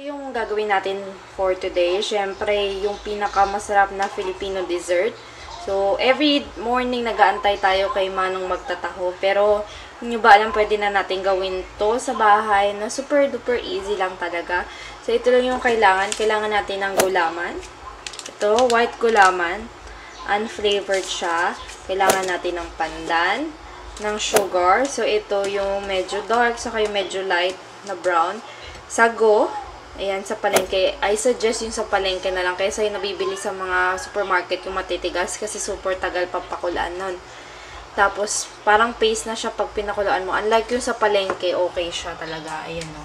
yung gagawin natin for today. Siyempre, yung pinakamasarap na Filipino dessert. So, every morning nag-aantay tayo kay Manong magtataho. Pero, hindi ba alam, pwede na natin gawin to sa bahay na super duper easy lang talaga. So, ito lang yung kailangan. Kailangan natin ng gulaman. Ito, white gulaman. Unflavored siya. Kailangan natin ng pandan, ng sugar. So, ito yung medyo dark, saka yung medyo light na brown. Sago. Ayan, sa palengke. I suggest yung sa palengke na lang. Kaysa yung nabibili sa mga supermarket yung matitigas kasi super tagal papakulaan nun. Tapos, parang paste na siya pag pinakulaan mo. Unlike yung sa palengke, okay siya talaga. Ayan o.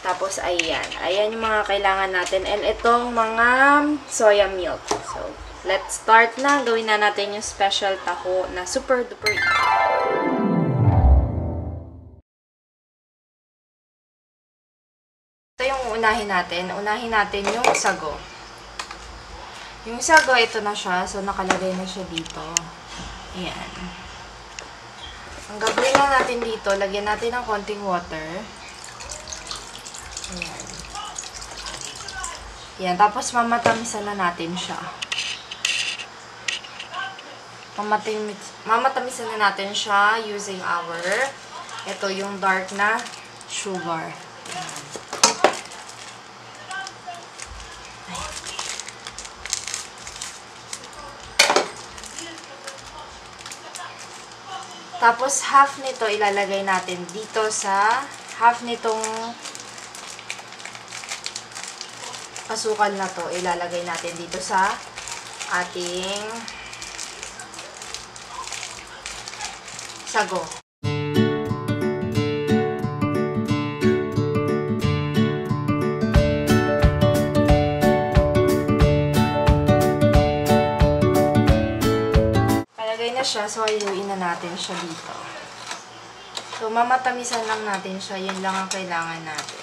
Tapos, ayan. Ayan yung mga kailangan natin. And itong mga soya milk. So, let's start na. Gawin na natin yung special taho na super duper easy. Ito yung unahin natin. Unahin natin yung sago. Yung sago, ito na siya. So, nakalagay na siya dito. Ayan. Ang gagawin lang natin dito, lagyan natin ng konting water. Ayan. Ayan. Tapos, mamatamisan na natin siya. Mamatamisan na natin siya using our, ito yung dark na sugar. Ayan. Tapos, half nito ilalagay natin dito sa half nitong asukal na to. Ilalagay natin dito sa ating sago. Siya, so ayuin na natin siya dito. So, mamatamisan lang natin siya. Yun lang ang kailangan natin.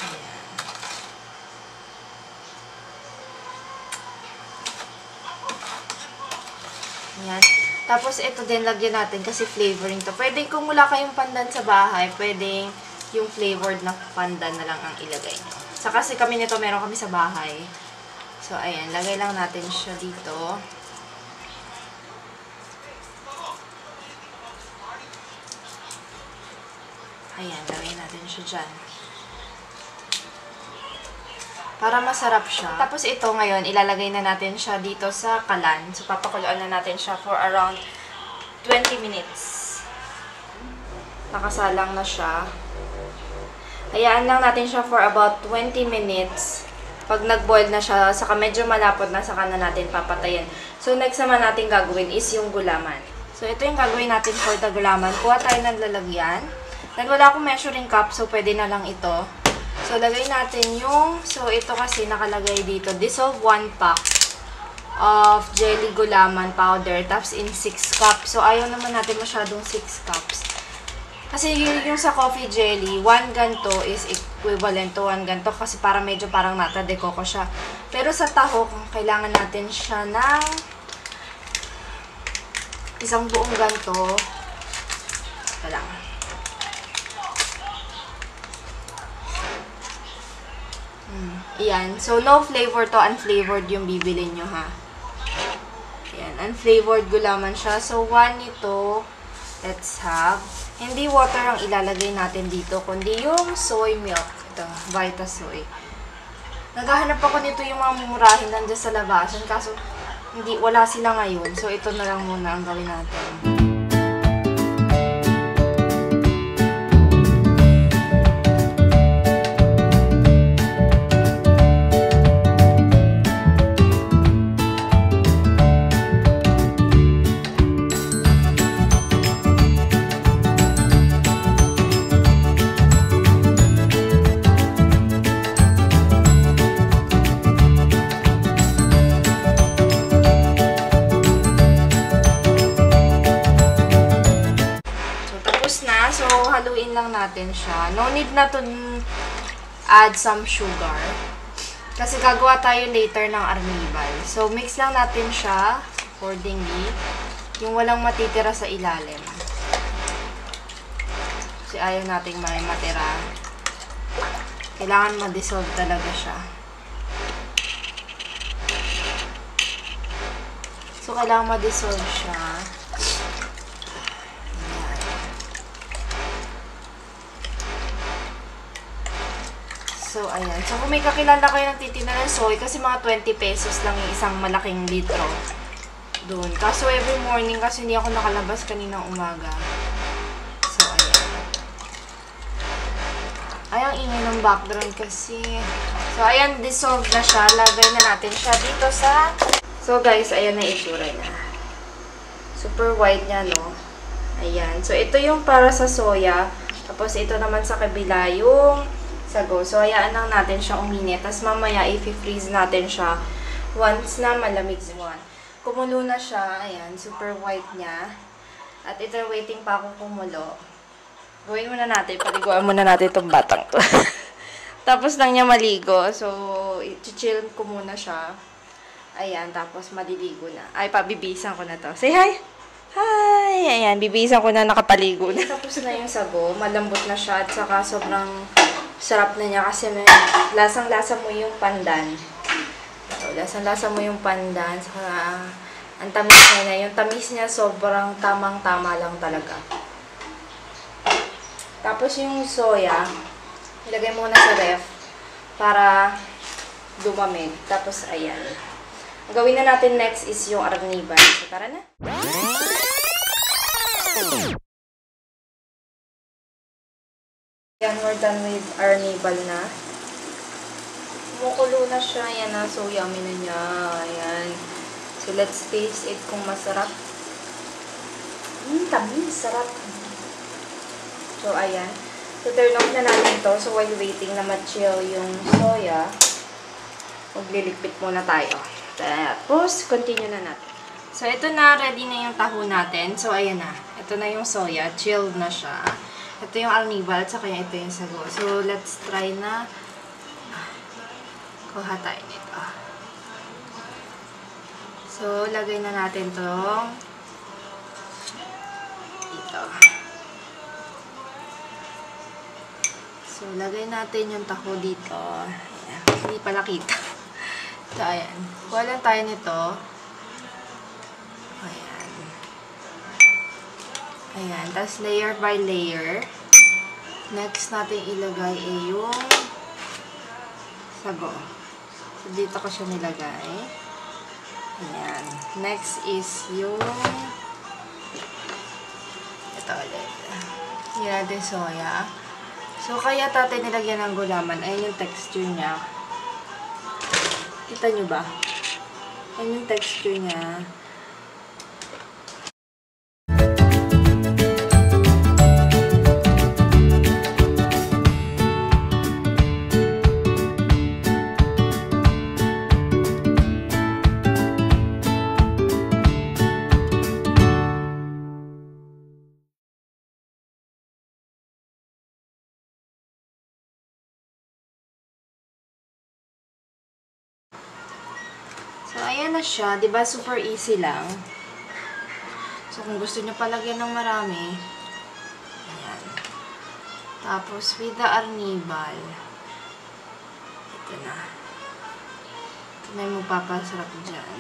Ayan. Ayan. Tapos, ito din lagyan natin kasi flavoring to. Pwede kung wala kayong pandan sa bahay, pwedeng yung flavored na pandan na lang ang ilagay nyo. So, kasi kami nito, meron kami sa bahay. So, ayan. Lagay lang natin siya dito. Ayan. Lagay natin siya dyan. Para masarap siya. Tapos, ito ngayon, ilalagay na natin siya dito sa kalan. So, papakuluan na natin siya for around 20 minutes. Nakasalang na siya. Hayaan lang natin siya for about 20 minutes. Pag nag-boil na siya, saka medyo malapot na, saka na natin papatayin. So, next naman natin gagawin is yung gulaman. So, ito yung gagawin natin for the gulaman. Kuha tayo ng lalagyan. Wala akong measuring cup, so pwede na lang ito. So, lagay natin yung, so ito kasi nakalagay dito, dissolve 1 pack of jelly gulaman powder, tapos in 6 cups. So, ayaw naman natin masyadong 6 cups. Kasi yung sa coffee jelly, 1 ganto is equivalent to 1 ganto kasi medyo parang nata de coco siya. Pero sa taho, kailangan natin siya ng isang buong ganto. Ito lang. Ayan. So, no flavor to. Unflavored yung bibilin nyo, ha. Ayan. Unflavored gulaman siya. So, 1 nito. Let's have. Hindi water ang ilalagay natin dito, kundi yung soy milk. Ito, Vita Soy. Naghahanap ako nito yung mga mumurahin nandiyan sa labasan, kaso wala sila ngayon. So, ito na lang muna ang gawin natin. So, haluin lang natin siya. No need na to add some sugar. Kasi gagawa tayo later ng arnibal. So, mix lang natin siya accordingly. Yung walang matitira sa ilalim. Kasi ayaw nating may matira. Kailangan ma-dissolve talaga siya. So, kailangan ma-dissolve siya. So, ayan. So, kung may kakilala kayo ng titinda ng soy, kasi mga 20 pesos lang yung isang malaking litro doon. Kaso, every morning, kasi hindi ako nakalabas kaninang umaga. So, ayan. Ay, ang ingay ng background kasi. So, ayan, dissolve na siya. Lagay na natin siya dito sa... So, guys, ayan na itsura niya. Super white niya, no? Ayan. So, ito yung para sa soya. Tapos, ito naman sa kabila yung sago. So, hayaan lang natin siya uminit. Tapos, mamaya, i-freeze natin siya once na malamig. Kumulo na siya. Ayan, super white niya. At ito, waiting pa akong kumulo. Gawin muna natin. Paliguan muna natin itong batang to. Tapos lang niya maligo. So, i-chill ko muna siya. Ayan, tapos maliligo na. Ay, pabibisan ko na to. Say hi! Hi! Ayan, bibisan ko na, nakapaligo na. Tapos na yung sago. Malambot na siya. At saka sobrang sarap na niya kasi may lasang-lasa mo yung pandan. So, lasang-lasa mo yung pandan. Saka, ang tamis niya na. Yung tamis niya sobrang tamang-tama lang talaga. Tapos yung soya, ilagay muna sa ref para lumamig. Tapos, ayan. Ang gawin na natin next is yung arniban. So, tara na. Ayan, we're done with arnibal na. Kumukulo na siya. Ayan na. So, yummy na niya. Ayan. So, let's taste it kung masarap. Tamis. Sarap. So, ayan. So, turn off na natin to. So, while waiting na ma-chill yung soya, magliligpit muna tayo. Tapos, continue na natin. So, ito na. Ready na yung taho natin. So, ayan na. Ito na yung soya. Chilled na siya. Ito yung arnibal, saka ito yung sago. So, let's try na kuha tayo nito. So, lagay na natin itong dito. So, lagay natin yung taho dito. Ayan. Hindi pala kita. So, ayan. Kuha lang tayo nito. Ayan. Ayan. Tapos, layer by layer. Next natin ilagay ay yung sago. So, dito ko siya nilagay. Ayan. Next is yung ito ulit. Yan natin soya. So, kaya natin nilagyan ng gulaman. Ayan yung texture niya. Kita nyo ba? Ayan yung texture niya. So, ayan na siya. Diba, super easy lang. So, kung gusto nyo palagyan ng marami, ayan. Tapos, with the arnibal, ito na. Ito na yung magpapasarap dyan.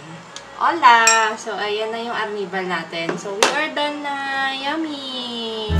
Hola! So, ayan na yung arnibal natin. So, we are done na. Yummy!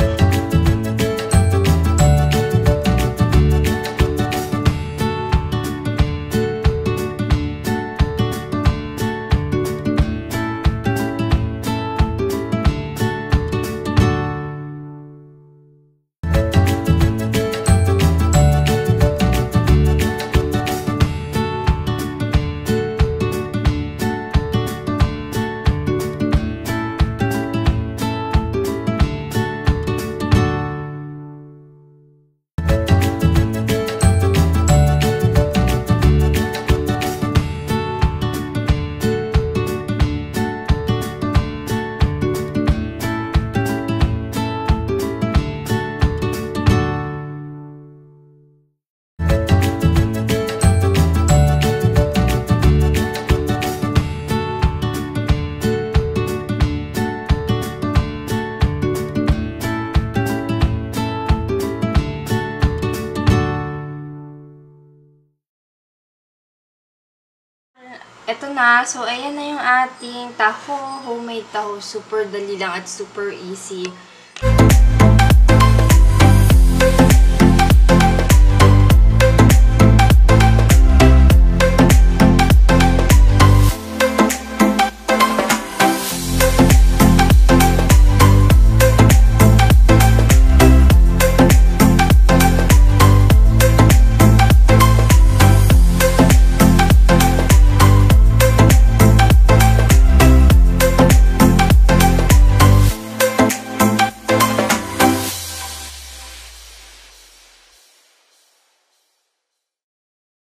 na. So, ayan na yung ating taho. Homemade taho. Super dali lang at super easy.